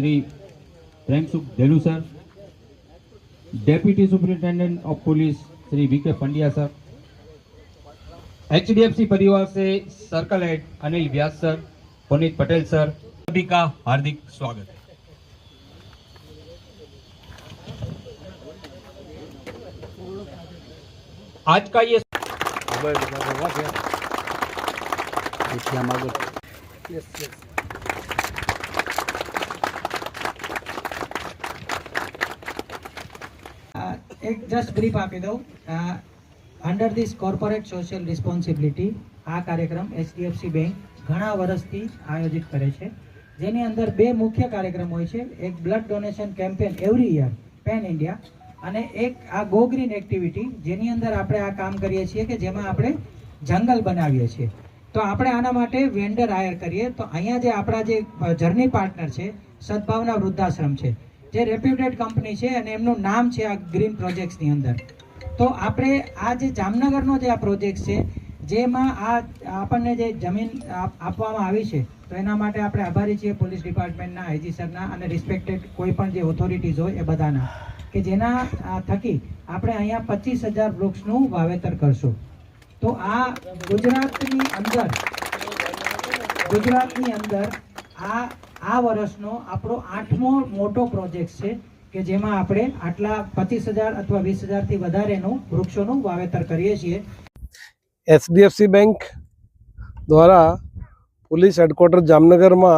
Shri Premsukh Dhelu sir, deputy superintendent of police Shri V K Pandya sir, HDFC परिवार से circle head Anil Vyas sir, Puneet Patel sir, सभी का हार्दिक स्वागत है। आज का ये एक जस्ट ब्रीफ आपी दो under this corporate social responsibility आ कार्यक्रम एचडीएफसी बैंक घणा वर्षथी आयोजित करे छे, जेनी अंदर बे मुख्य कार्यक्रम होय छे। एक blood donation Kempen every year pen India અને એક આ ગો ગ્રીન એક્ટિવિટી જેની અંદર આપણે આ કામ કરીએ છીએ કે જેમાં આપણે જંગલ બનાવીએ છીએ। તો આપણે આના માટે વેન્ડર હાયર કરીએ તો અહીંયા જે આપણા જે જર્ની પાર્ટનર છે સદભાવના વૃદ્ધાશ્રમ છે, જે રેપ્યુટેડ કંપની છે અને એમનું નામ છે આ ગ્રીન પ્રોજેક્ટ્સની અંદર। તો આપણે આ જે જામનગરનો જે આ પ્રોજેક્ટ છે જેમાં આ આપણને જે જમીન આપવામાં આવી છે તો એના માટે આપણે આભારી છીએ પોલીસ ડિપાર્ટમેન્ટના, આઈજી સરના અને રિસ્પેક્ટેડ કોઈ પણ જે ઓથોરિટીઝ હોય એ બધાના કે જેના થકી આપણે અહીંયા 25,000 વૃક્ષનું વાવેતર કરશું। તો આ ગુજરાતની અંદર આ વર્ષનો આપણો 8મો મોટો પ્રોજેક્ટ છે કે જેમાં આપણે આટલા 25,000 અથવા 20,000 થી વધારેનું વૃક્ષોનું વાવેતર કરીએ છીએ। एचडीएफसी बैंक द्वारा पुलिस हेडक्वार्टर जामनगर में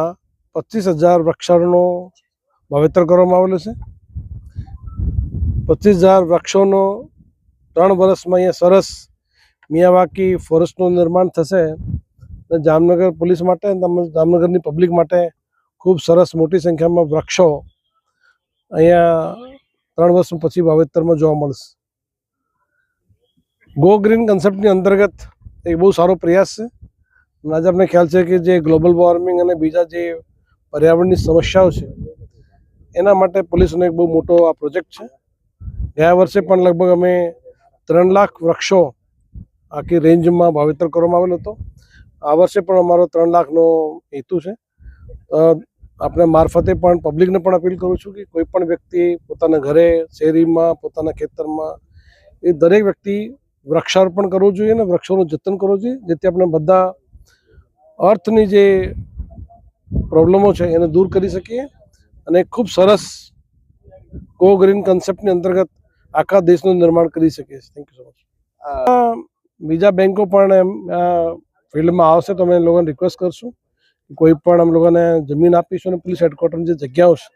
25,000 वृक्षों वावेतर करवामां आवेलुं छे। 25,000 वृक्षों 3 वर्ष में अहींया सरस मियावाकी फॉरेस्टનું निर्माण थशे। जामनगर पुलिस माटे जामनगरनी पब्लिक माटे खूब सरस मोटी संख्या में वृक्षों अहींया 3 वर्ष पछी वावेतर में जोवा मळशे। गो ग्रीन कॉन्सेप्टनी अंतर्गत एक बहुत सारो प्रयास है। आज आपने ख्याल है कि जे ग्लोबल वॉर्मिंग और बीजा जे पर्यावरणनी समस्याओं है एना माटे पुलिसनो एक बहुत मोटो आ प्रोजेक्ट है। गया वर्षे पण लगभग अमे 3 लाख वृक्षों आखी रेंज में वावेतर करवामां आवेलो हतो। आ वर्षे पण अमारो 3 लाखनो हेतु है। आपणे मार्फते पण पब्लिकने पण अपील करूँ छूं कि कोईपण व्यक्ति पोताना घरे, शेरी में, पोताना खेतर में ए दरेक व्यक्ति वृक्षारोपण करवू जोईए ने वृक्षों जतन करवू जोईए, जेथी आपणे बधा अर्थनी जे प्रॉब्लमो छे एने दूर करी सकीए अने खूब सरस गो ग्रीन कॉन्सेप्टनी अंतर्गत आखा देशનું निर्माण करी सकीए। Thank you so much. बीजा बैंको पण फील्डमां आवशे तो अमे लोकोने रिक्वेस्ट करशुं कि कोई पण अमे लोकोने जमीन आपीशुं अने पुलिस हेडक्वार्टरनी जे जग्याओ छे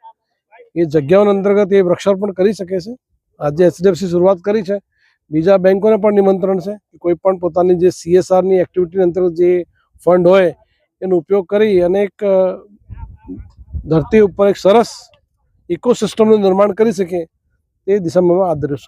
ए जग्याओना अंतर्गत ए वृक्षारोपण करी सके छे। आज एचडीएफसी शुरुआत करी छे, बीजा बैंकोने पण निमंत्रण है कि कोई पण पोतानी जे सीएसआर नी एक्टिविटी अंतर्गत जे फंड होय एनो उपयोग करी अने एक धरती पर एक सरस इकोसिस्टमનું निर्माण करी सके ते दिशामां आदर्श।